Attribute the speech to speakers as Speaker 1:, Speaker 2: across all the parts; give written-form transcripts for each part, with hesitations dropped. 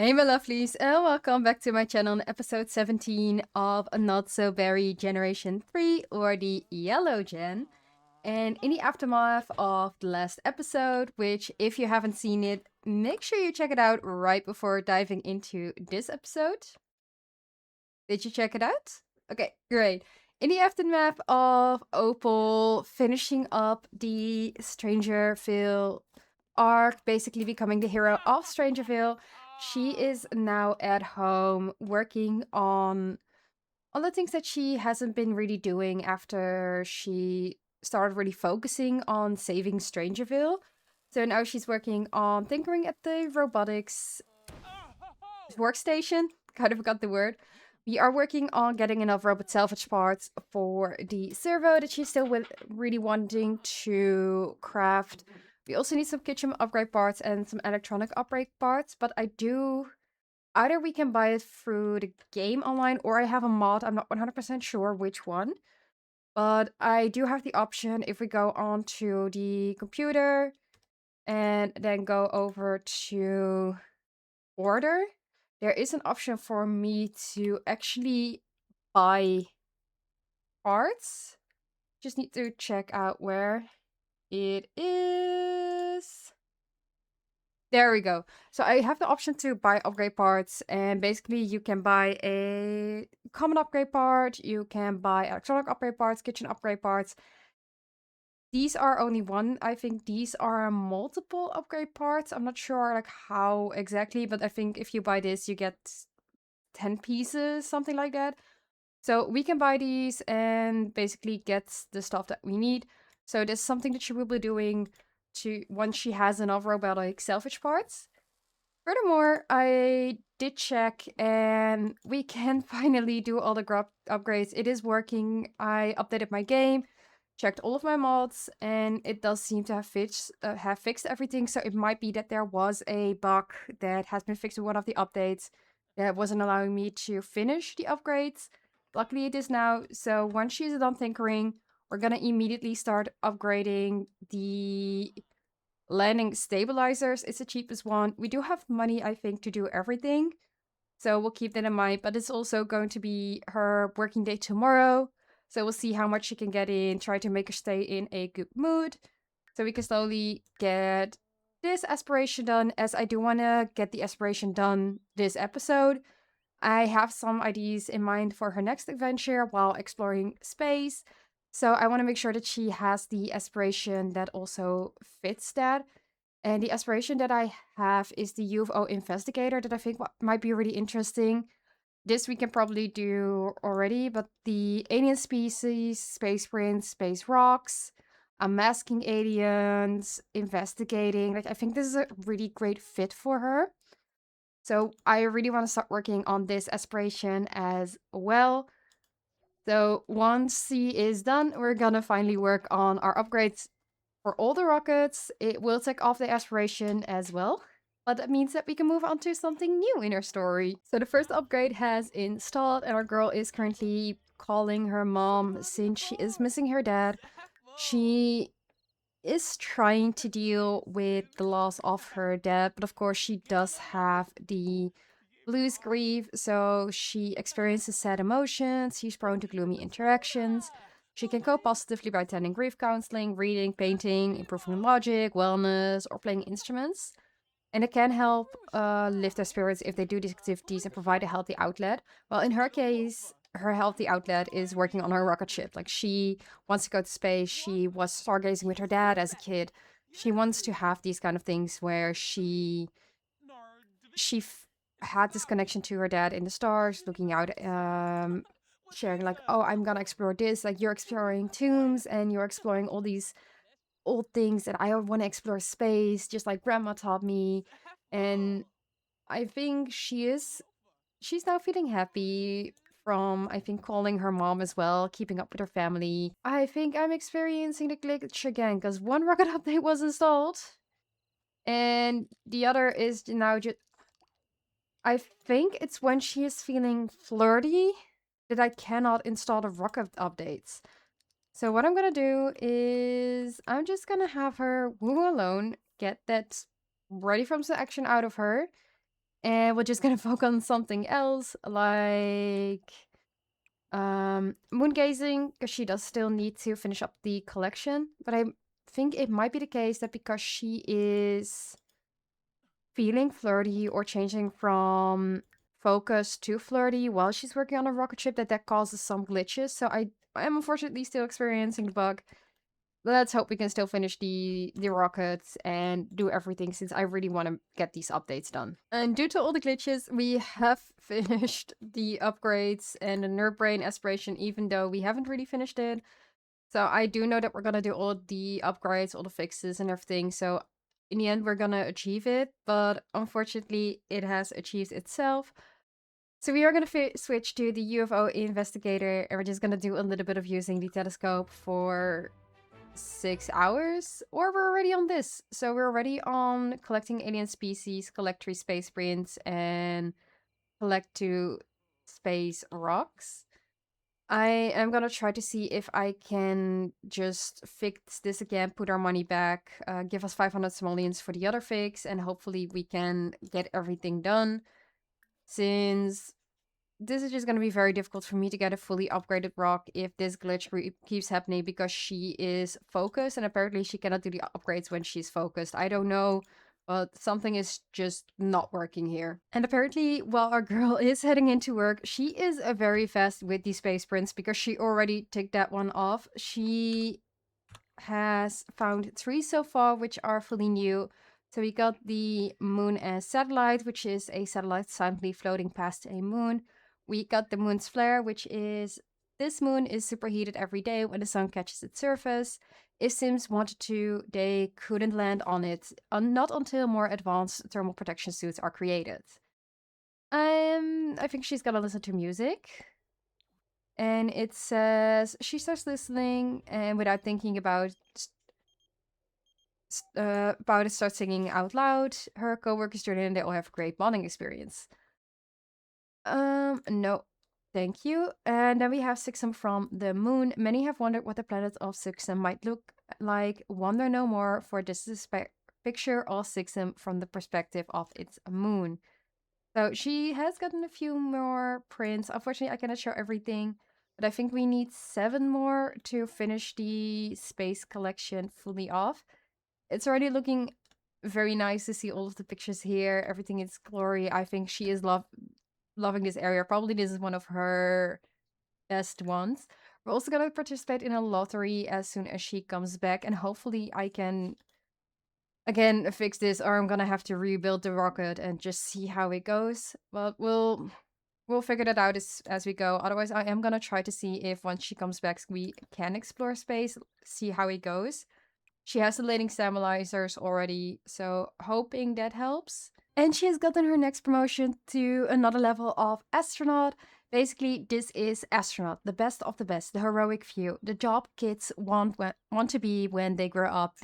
Speaker 1: Hey my lovelies, and welcome back to my channel on episode 17 of a Not So Berry Generation 3, or the Yellow Gen. And in the aftermath of the last episode, which if you haven't seen it, make sure you check it out right before diving into this episode. Did you check it out? Okay, great. In the aftermath of Opal finishing up the Strangerville arc, basically becoming the hero of Strangerville, she is now at home working on all the things that she hasn't been really doing after she started really focusing on saving Strangerville. So now she's working on tinkering at the robotics workstation. Kind of forgot the word. We are working on getting enough robot salvage parts for the servo that she's still really wanting to craft. We also need some kitchen upgrade parts and some electronic upgrade parts, but either we can buy it through the game online or I have a mod. I'm not 100% sure which one, but I do have the option if we go on to the computer and then go over to order. There is an option for me to actually buy parts. Just need to check out where it is. There we go. So I have the option to buy upgrade parts, and basically you can buy a common upgrade part, you can buy electronic upgrade parts, kitchen upgrade parts. These are only one. I think these are multiple upgrade parts. I'm not sure like how exactly, but I think if you buy this, you get 10 pieces, something like that. So we can buy these and basically get the stuff that we need. So this is something that she will be doing once she has enough robotic salvage parts. Furthermore, I did check and we can finally do all the upgrades. It is working. I updated my game, checked all of my mods, and it does seem to have fixed everything. So it might be that there was a bug that has been fixed with one of the updates that wasn't allowing me to finish the upgrades. Luckily it is now. So once she's done tinkering, we're gonna immediately start upgrading the landing stabilizers. It's the cheapest one. We do have money, I think, to do everything. So we'll keep that in mind. But it's also going to be her working day tomorrow. So we'll see how much she can get in, try to make her stay in a good mood. So we can slowly get this aspiration done, as I do want to get the aspiration done this episode. I have some ideas in mind for her next adventure while exploring space. So I want to make sure that she has the aspiration that also fits that. And the aspiration that I have is the UFO investigator that I think might be really interesting. This we can probably do already, but the alien species, space prints, space rocks, unmasking aliens, investigating. Like I think this is a really great fit for her. So I really want to start working on this aspiration as well. So once she is done, we're gonna finally work on our upgrades for all the rockets. It will take off the aspiration as well. But that means that we can move on to something new in our story. So the first upgrade has installed and our girl is currently calling her mom since she is missing her dad. She is trying to deal with the loss of her dad, but of course she does have the blues grief, so she experiences sad emotions, she's prone to gloomy interactions. She can cope positively by attending grief counseling, reading, painting, improving logic, wellness, or playing instruments. And it can help lift their spirits if they do these activities and provide a healthy outlet. Well, in her case, her healthy outlet is working on her rocket ship. Like, she wants to go to space. She was stargazing with her dad as a kid. She wants to have these kind of things where she had this connection to her dad in the stars, looking out, sharing like, oh, I'm gonna explore this. Like, you're exploring tombs and you're exploring all these old things that I want to explore space, just like grandma taught me. And I think she's now feeling happy from, I think, calling her mom as well, keeping up with her family. I think I'm experiencing the glitch again because one rocket update was installed and the other is now just, I think it's when she is feeling flirty that I cannot install the rocket updates. So what I'm gonna do is I'm just gonna have her woo alone, get that ready from the action out of her. And we're just gonna focus on something else, like moon gazing, because she does still need to finish up the collection. But I think it might be the case that because she is feeling flirty or changing from focus to flirty while she's working on a rocket ship, that causes some glitches. So I am unfortunately still experiencing the bug. Let's hope we can still finish the rockets and do everything, since I really want to get these updates done. And due to all the glitches, we have finished the upgrades and the nerve brain aspiration, even though we haven't really finished it. So I do know that we're gonna do all the upgrades, all the fixes and everything. So in the end, we're gonna achieve it. But unfortunately, it has achieved itself. So we are going to switch to the UFO investigator, and we're just going to do a little bit of using the telescope for 6 hours, or we're already on this. So we're already on collecting alien species, collect 3 space prints, and collect 2 space rocks. I am gonna try to see if I can just fix this again, put our money back, give us 500 simoleons for the other fix, and hopefully we can get everything done, since this is just going to be very difficult for me to get a fully upgraded rock if this glitch keeps happening, because she is focused and apparently she cannot do the upgrades when she's focused. I don't know, but something is just not working here. And apparently, while our girl is heading into work, she is very fast with the space prints because she already ticked that one off. She has found 3 so far, which are fully new. So we got the moon as satellite, which is a satellite silently floating past a moon. We got the moon's flare, which is this moon is superheated every day when the sun catches its surface. If Sims wanted to, they couldn't land on it, not until more advanced thermal protection suits are created. I think she's gonna listen to music. And it says she starts listening, and without thinking about it, starts singing out loud. Her coworkers join in, and they all have a great bonding experience. No, thank you. And then we have Sixum from the moon. Many have wondered what the planet of Sixum might look like. Wonder no more, for this is a picture of Sixum from the perspective of its moon. So she has gotten a few more prints. Unfortunately, I cannot show everything, but I think we need 7 more to finish the space collection fully off. It's already looking very nice to see all of the pictures here. Everything is glory. I think she is loving this area. Probably this is one of her best ones. We're also going to participate in a lottery as soon as she comes back, and hopefully I can again fix this, or I'm gonna have to rebuild the rocket and just see how it goes. But we'll figure that out as we go. Otherwise, I am gonna try to see if once she comes back we can explore space, see how it goes. She has the lading stabilizers already, so hoping that helps. And she has gotten her next promotion to another level of astronaut. Basically, this is astronaut, the best of the best, the heroic few, the job kids want to be when they grow up.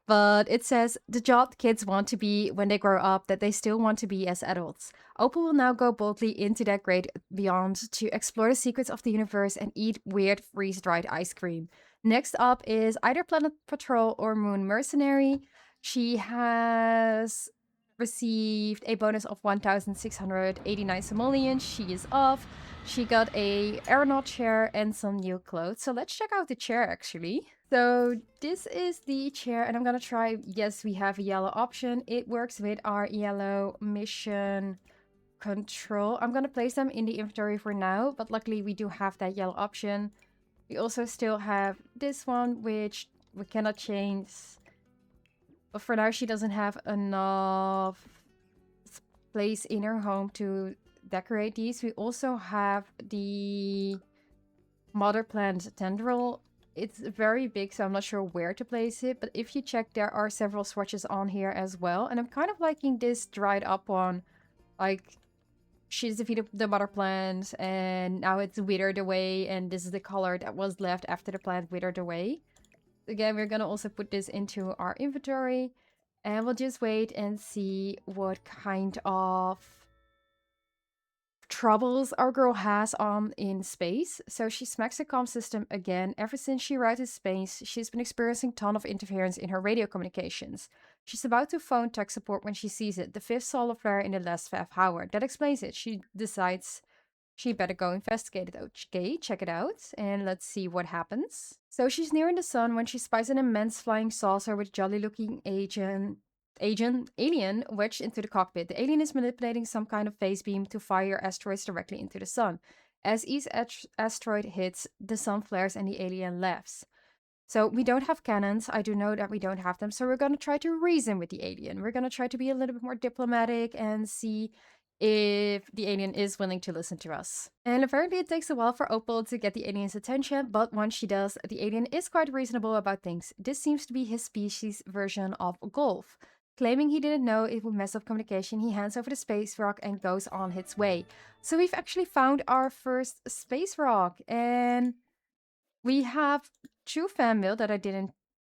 Speaker 1: But it says the job kids want to be when they grow up, that they still want to be as adults. Opal will now go boldly into that great beyond to explore the secrets of the universe and eat weird freeze-dried ice cream. Next up is either Planet Patrol or Moon Mercenary. She has received a bonus of 1,689 simoleons. She is off. She got a aeronaut chair and some new clothes. So let's check out the chair actually. So this is the chair, and I'm gonna try, yes, we have a yellow option. It works with our yellow mission control. I'm gonna place them in the inventory for now, but luckily we do have that yellow option. We also still have this one, which we cannot change. But for now, she doesn't have enough place in her home to decorate these. We also have the mother plant tendril. It's very big, so I'm not sure where to place it. But if you check, there are several swatches on here as well. And I'm kind of liking this dried up one. Like, she's defeated the mother plant, and now it's withered away. And this is the color that was left after the plant withered away. Again, we're gonna also put this into our inventory. And we'll just wait and see what kind of troubles our girl has on in space. So she smacks the comm system again. Ever since she arrived in space, she's been experiencing a ton of interference in her radio communications. She's about to phone tech support when she sees it, the fifth solar flare in the last half hour. That explains it. She decides she better go investigate it. Okay, check it out, and let's see what happens. So she's nearing the sun when she spies an immense flying saucer with jolly-looking alien wedged into the cockpit. The alien is manipulating some kind of phase beam to fire asteroids directly into the sun. As each asteroid hits, the sun flares and the alien laughs. So we don't have cannons. I do know that we don't have them. So we're going to try to reason with the alien. We're going to try to be a little bit more diplomatic and see if the alien is willing to listen to us. And apparently it takes a while for Opal to get the alien's attention, but once she does, the alien is quite reasonable about things. This seems to be his species' version of golf. Claiming he didn't know it would mess up communication, he hands over the space rock and goes on its way. So we've actually found our first space rock, and we have true fan mail that I didn't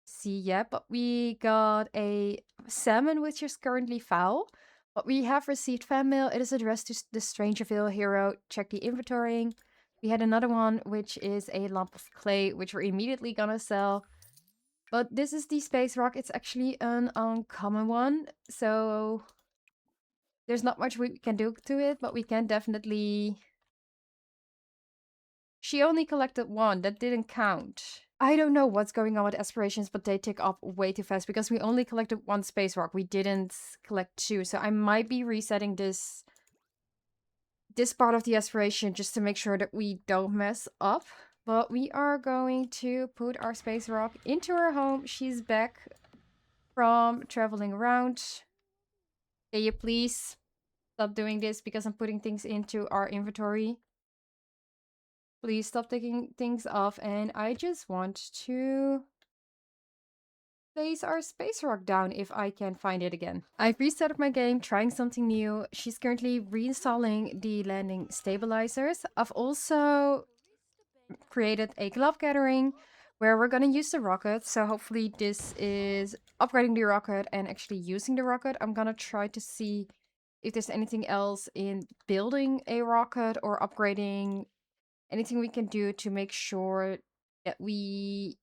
Speaker 1: see yet, but we got a salmon which is currently foul. But we have received fan mail. It is addressed to the Strangerville hero. Check the inventory. We had another one which is a lump of clay, which we're immediately gonna sell. But this is the space rock. It's actually an uncommon one, so there's not much we can do to it, but we can definitely... She only collected one. That didn't count. I don't know what's going on with aspirations, but they tick up way too fast because we only collected one space rock. We didn't collect two, so I might be resetting this part of the aspiration just to make sure that we don't mess up. But we are going to put our space rock into her home. She's back from traveling around. Can you please stop doing this because I'm putting things into our inventory? Please stop taking things off, and I just want to place our space rock down if I can find it again. I've restarted my game, trying something new. She's currently reinstalling the landing stabilizers. I've also created a glove gathering where we're gonna use the rocket. So hopefully this is upgrading the rocket and actually using the rocket. I'm gonna try to see if there's anything else in building a rocket or upgrading, anything we can do to make sure that we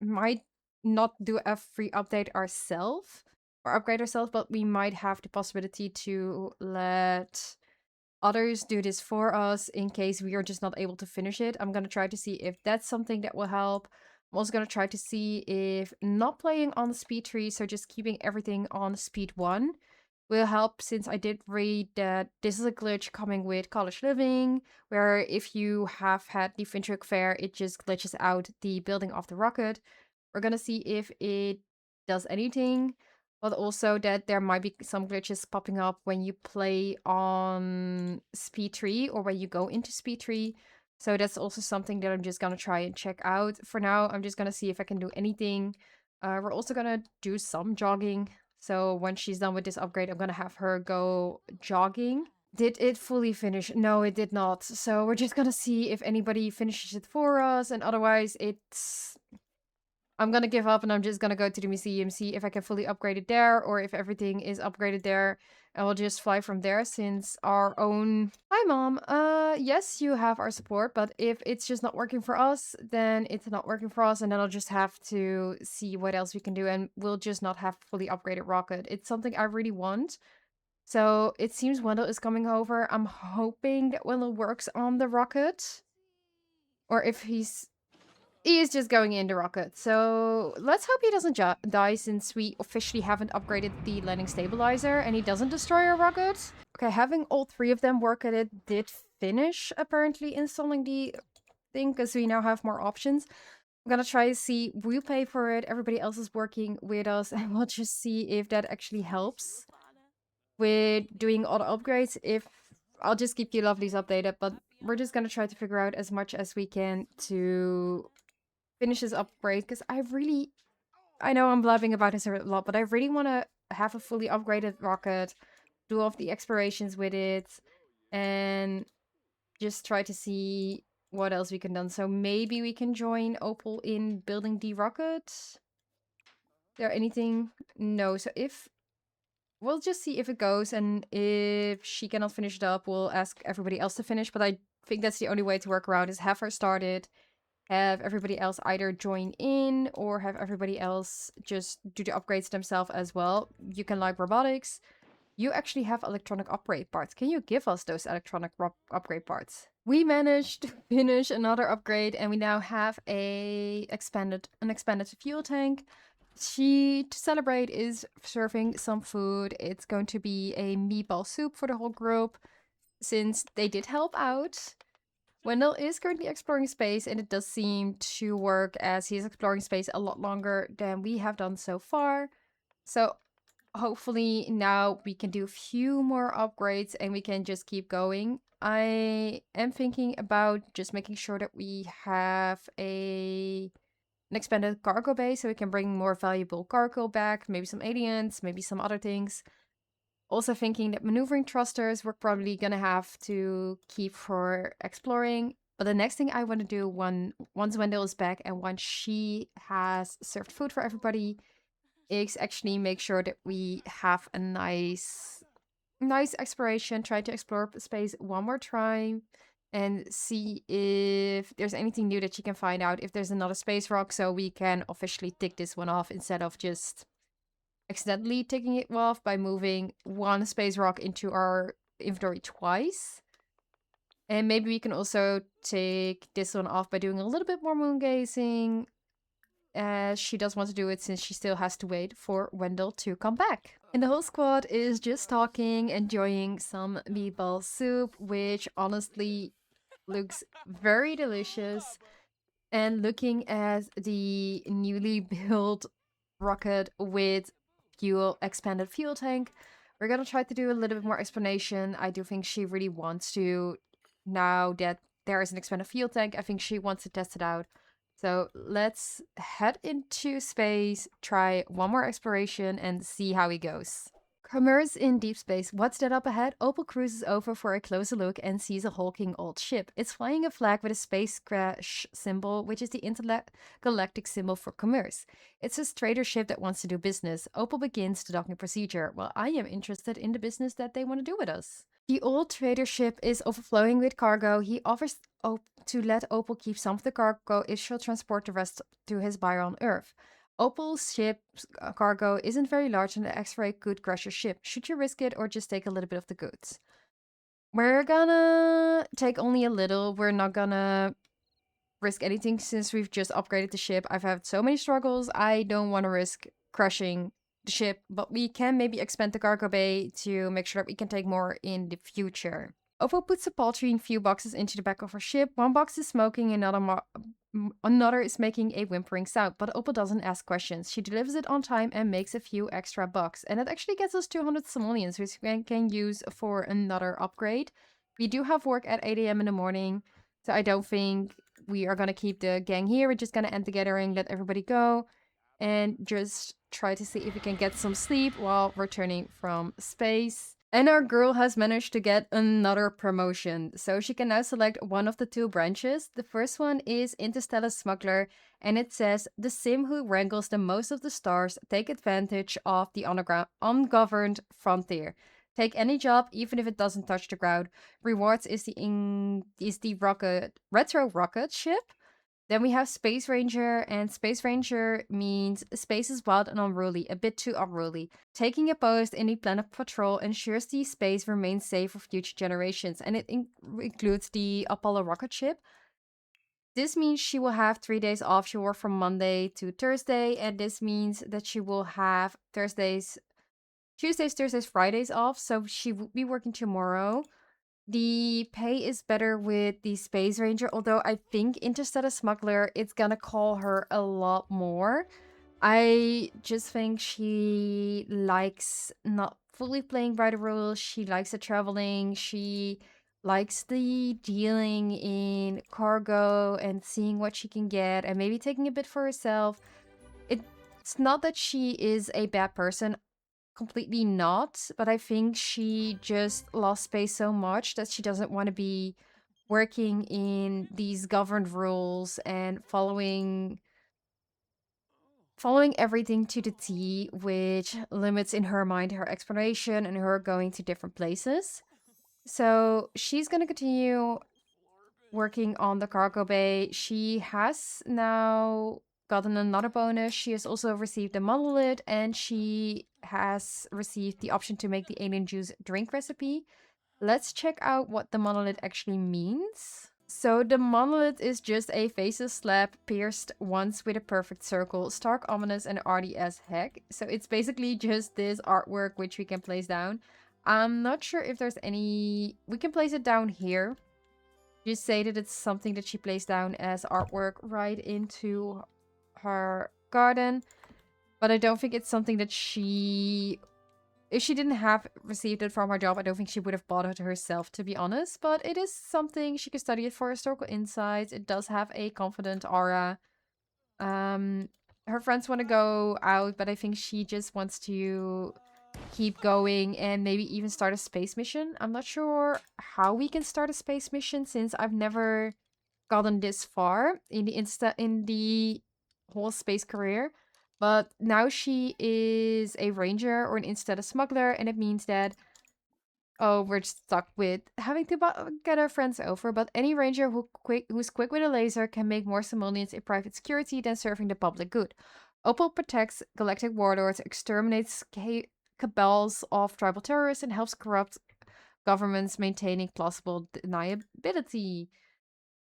Speaker 1: might not do a free update ourselves or upgrade ourselves, but we might have the possibility to let others do this for us in case we are just not able to finish it. I'm going to try to see if that's something that will help. I'm also going to try to see if not playing on speed 3, so just keeping everything on speed 1, will help, since I did read that this is a glitch coming with college living, where if you have had the Fintric Fair, it just glitches out the building of the rocket. We're gonna see if it does anything, but also that there might be some glitches popping up when you play on speed 3 or when you go into speed 3. So that's also something that I'm just gonna try and check out. For now, I'm just gonna see if I can do anything. We're also gonna do some jogging. So when she's done with this upgrade, I'm gonna have her go jogging. Did it fully finish? No, it did not. So we're just gonna see if anybody finishes it for us, and otherwise I'm gonna give up and I'm just gonna go to the museum, see if I can fully upgrade it there, or if everything is upgraded there, and we'll just fly from there, since our own... Hi, Mom. Yes, you have our support, but if it's just not working for us, then it's not working for us, and then I'll just have to see what else we can do, and we'll just not have fully upgraded rocket. It's something I really want. So it seems Wendell is coming over. I'm hoping that Wendell works on the rocket. Or if he is just going in the rocket. So let's hope he doesn't die, since we officially haven't upgraded the landing stabilizer and he doesn't destroy our rocket. Okay, having all three of them work at it did finish, apparently, installing the thing, because we now have more options. I'm gonna try to see, we'll pay for it, everybody else is working with us, and we'll just see if that actually helps with doing all the upgrades. If I'll just keep you lovelies updated, but we're just gonna try to figure out as much as we can to finish this upgrade, because I know I'm blabbing about this a lot, but I really want to have a fully upgraded rocket, do all of the explorations with it, and just try to see what else we can do. So maybe we can join Opal in building the rocket. Is there anything? No. So if... We'll just see if it goes, and if she cannot finish it up, we'll ask everybody else to finish. But I think that's the only way to work around, is have her started, have everybody else either join in or have everybody else just do the upgrades themselves as well. You can like robotics. You actually have electronic upgrade parts. Can you give us those electronic upgrade parts? We managed to finish another upgrade and we now have an expanded fuel tank. She, to celebrate, is serving some food. It's going to be a meatball soup for the whole group since they did help out. Wendell is currently exploring space, and it does seem to work as he's exploring space a lot longer than we have done so far. So hopefully now we can do a few more upgrades and we can just keep going. I am thinking about just making sure that we have an expanded cargo bay so we can bring more valuable cargo back, maybe some aliens, maybe some other things. Also thinking that maneuvering thrusters we're probably gonna have to keep for exploring. But the next thing I want to do once Wendell is back and once she has served food for everybody is actually make sure that we have a nice exploration, try to explore space one more time and see if there's anything new that she can find out, if there's another space rock, so we can officially tick this one off instead of just accidentally ticking it off by moving one space rock into our inventory twice. And maybe we can also take this one off by doing a little bit more moon gazing, as she does want to do it since she still has to wait for Wendell to come back. And the whole squad is just talking, enjoying some meatball soup, which honestly looks very delicious. And looking at the newly built rocket with expanded fuel tank, we're gonna try to do a little bit more explanation. I do think she really wants to, now that there is an expanded fuel tank, I think she wants to test it out. So let's head into space, try one more exploration, and see how it goes. Commerce in deep space. What's that up ahead? Opal cruises over for a closer look and sees a hulking old ship. It's flying a flag with a space crash symbol, which is the intergalactic symbol for commerce. It's a trader ship that wants to do business. Opal begins the docking procedure. Well, I am interested in the business that they want to do with us. The old trader ship is overflowing with cargo. He offers to let Opal keep some of the cargo if she'll transport the rest to his buyer on Earth. Opal's ship's cargo isn't very large and the X-ray could crush your ship. Should you risk it or just take a little bit of the goods? We're gonna take only a little. We're not gonna risk anything since we've just upgraded the ship. I've had so many struggles. I don't want to risk crushing the ship, but we can maybe expand the cargo bay to make sure that we can take more in the future. Opal puts a paltry few boxes into the back of her ship. One box is smoking, another is making a whimpering sound, but Opal doesn't ask questions. She delivers it on time and makes a few extra bucks. And that actually gets us 200 simoleons, which we can use for another upgrade. We do have work at 8 a.m. in the morning, so I don't think we are going to keep the gang here. We're just going to end the gathering, let everybody go, and just try to see if we can get some sleep while returning from space. And our girl has managed to get another promotion, so she can now select one of the two branches. The first one is Interstellar Smuggler, and it says, the sim who wrangles the most of the stars take advantage of the ungoverned frontier. Take any job, even if it doesn't touch the ground. Rewards is the retro rocket ship. Then we have Space Ranger, and Space Ranger means space is wild and unruly, a bit too unruly. Taking a post in the planet patrol ensures the space remains safe for future generations, and it includes the Apollo rocket ship. This means she will have 3 days off. She'll work from Monday to Thursday, and this means that she will have Tuesdays, Thursdays, Fridays off, so she will be working tomorrow. The pay is better with the Space Ranger, although I think Interstellar Smuggler, it's gonna call her a lot more. I just think she likes not fully playing by the rules. She likes the traveling. She likes the dealing in cargo and seeing what she can get and maybe taking a bit for herself. It's not that she is a bad person. Completely not, but I think she just lost space so much that she doesn't want to be working in these governed rules and following everything to the T, which limits in her mind her exploration and her going to different places. So she's gonna continue working on the cargo bay. She has now gotten another bonus. She has also received a monolith, and she has received the option to make the alien juice drink recipe. Let's check out what the monolith actually means. So the monolith is just a faceless slab pierced once with a perfect circle, stark, ominous, and arty as heck. So it's basically just this artwork which we can place down. I'm not sure if there's any... We can place it down here. Just say that it's something that she placed down as artwork right into her garden. But I don't think it's something that she... If she didn't have received it from her job, I don't think she would have bought it herself, to be honest. But it is something she could study it for historical insights. It does have a confident aura. Her friends want to go out, but I think she just wants to keep going and maybe even start a space mission. I'm not sure how we can start a space mission since I've never gotten this far in the whole space career. But now she is a ranger or instead a smuggler, and it means that, oh, we're stuck with having to get our friends over. But any ranger who's quick with a laser can make more simoleons in private security than serving the public good. Opal protects galactic warlords, exterminates cabals of tribal terrorists, and helps corrupt governments maintaining plausible deniability.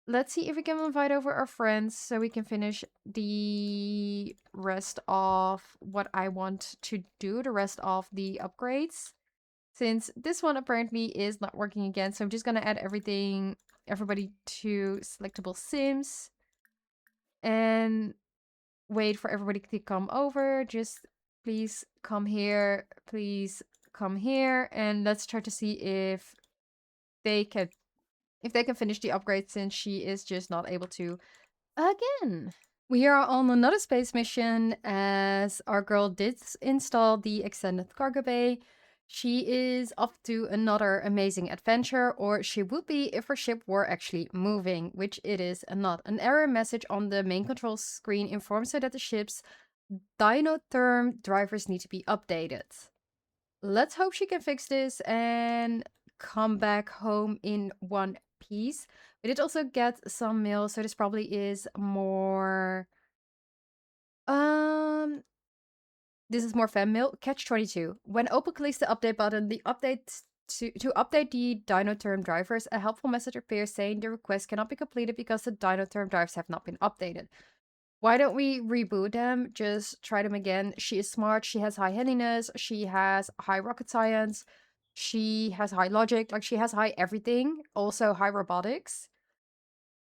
Speaker 1: Let's see if we can invite over our friends so we can finish the rest of what I want to do, the rest of the upgrades. Since this one apparently is not working again, so I'm just gonna add everybody to selectable sims and wait for everybody to come over. Just please come here, please come here, and let's try to see if they can finish the upgrade since she is just not able to again. We are on another space mission as our girl did install the extended cargo bay. She is off to another amazing adventure, or she would be if her ship were actually moving, which it is not. An error message on the main control screen informs her that the ship's dynotherm drivers need to be updated. Let's hope she can fix this and come back home in one piece. We did also get some mail, so this probably is more... This is more fan mail. Catch 22. When Opal clicks the update button, to update the dynotherm drivers, a helpful message appears saying the request cannot be completed because the dynotherm drivers have not been updated. Why don't we reboot them? Just try them again. She is smart. She has high handiness. She has high rocket science. She has high logic. Like, she has high everything. Also high robotics.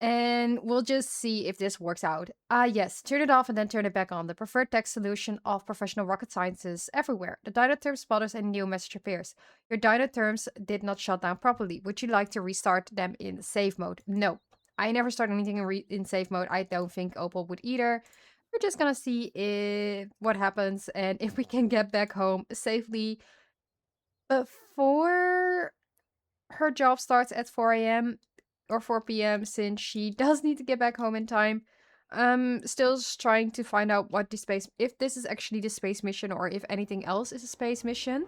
Speaker 1: And we'll just see if this works out. Yes, turn it off and then turn it back on. The preferred text solution of professional rocket scientists everywhere. The dynotherm spotters and new message appears. Your dynotherms did not shut down properly. Would you like to restart them in safe mode? No. I never start anything in safe mode. I don't think Opal would either. We're just gonna see what happens and if we can get back home safely before her job starts at 4 a.m. or 4 p.m. since she does need to get back home in time. Still trying to find out what if this is actually the space mission or if anything else is a space mission.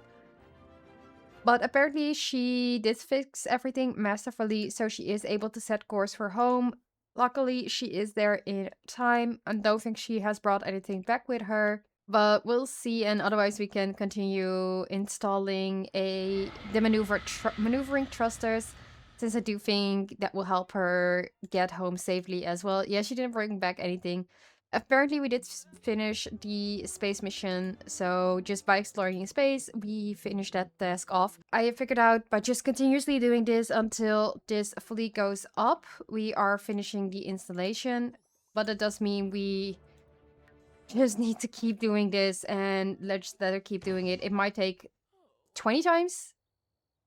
Speaker 1: But apparently she did fix everything masterfully, so she is able to set course for home. Luckily, she is there in time. I don't think she has brought anything back with her. But we'll see, and otherwise we can continue installing the maneuvering thrusters, since I do think that will help her get home safely as well. Yeah, she didn't bring back anything. Apparently we did finish the space mission, so just by exploring space, we finished that task off. I have figured out by just continuously doing this until this fully goes up, we are finishing the installation. But it does mean we just need to keep doing this and let's let her keep doing it. It might take 20 times,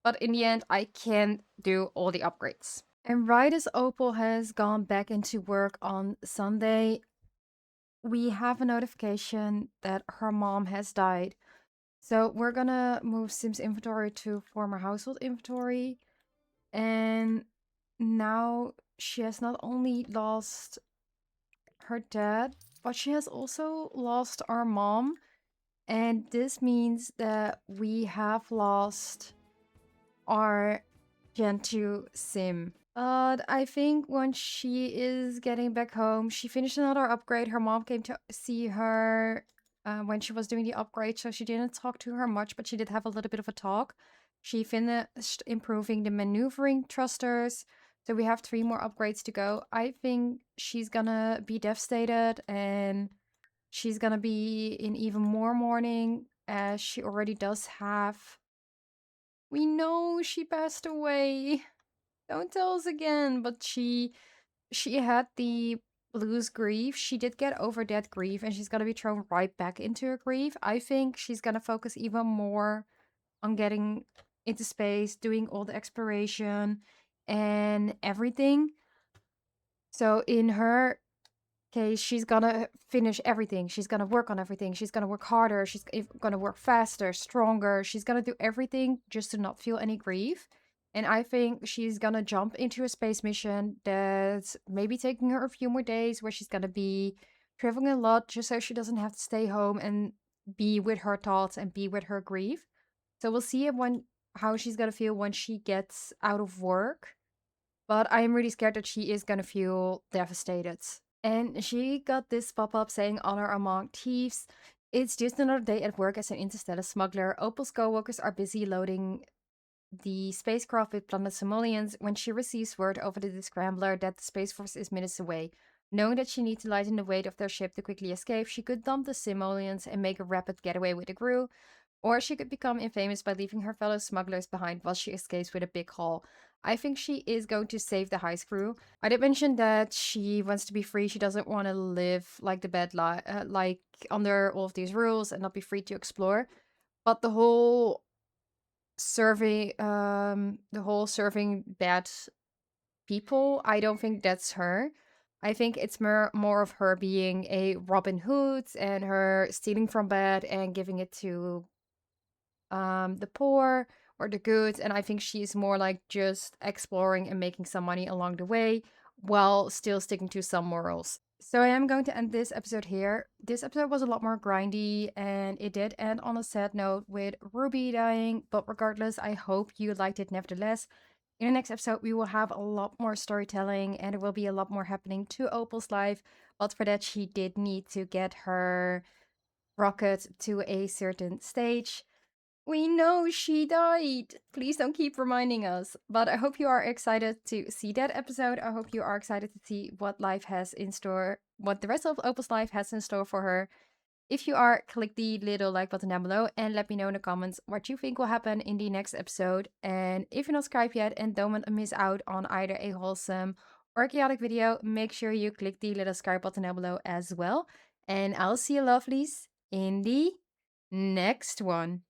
Speaker 1: but in the end, I can do all the upgrades. And right as Opal has gone back into work on Sunday, we have a notification that her mom has died. So we're gonna move Sims inventory to former household inventory. And now she has not only lost her dad, but she has also lost our mom. And this means that we have lost our Gen 2 sim. I think when she is getting back home, she finished another upgrade. Her mom came to see her when she was doing the upgrade, so she didn't talk to her much, but she did have a little bit of a talk. She finished improving the maneuvering thrusters, so we have 3 more upgrades to go. I think she's gonna be devastated and she's gonna be in even more mourning as she already does have. We know she passed away. Don't tell us again, but she had the blues grief. She did get over that grief and she's gonna be thrown right back into her grief. I think she's gonna focus even more on getting into space, doing all the exploration and everything. So in her case, she's gonna finish everything. She's gonna work on everything. She's gonna work harder. She's gonna work faster, stronger. She's gonna do everything just to not feel any grief. And I think she's gonna jump into a space mission that's maybe taking her a few more days, where she's gonna be traveling a lot just so she doesn't have to stay home and be with her thoughts and be with her grief. So we'll see when how she's gonna feel when she gets out of work. But I'm really scared that she is gonna feel devastated. And she got this pop-up saying honor among thieves. It's just another day at work as an interstellar smuggler. Opal's co-workers are busy loading the spacecraft with planet simoleons when she receives word over the scrambler that the Space Force is minutes away. Knowing that she needs to lighten the weight of their ship to quickly escape, she could dump the simoleons and make a rapid getaway with the crew, or she could become infamous by leaving her fellow smugglers behind while she escapes with a big haul. I think she is going to save the heist crew. I did mention that she wants to be free. She doesn't want to live like the bad life, like under all of these rules and not be free to explore. But the whole serving bad people, I don't think that's her. I think it's more of her being a Robin Hood and her stealing from bad and giving it to the poor or the good. And I think she's more like just exploring and making some money along the way while still sticking to some morals. So I am going to end this episode here. This episode was a lot more grindy and it did end on a sad note with Ruby dying, but regardless, I hope you liked it nevertheless. In the next episode, we will have a lot more storytelling and there will be a lot more happening to Opal's life. But for that, she did need to get her rocket to a certain stage. We know she died. Please don't keep reminding us. But I hope you are excited to see that episode. I hope you are excited to see what life has in store, what the rest of Opal's life has in store for her. If you are, click the little like button down below and let me know in the comments what you think will happen in the next episode. And if you're not subscribed yet and don't want to miss out on either a wholesome or chaotic video, make sure you click the little subscribe button down below as well. And I'll see you lovelies in the next one.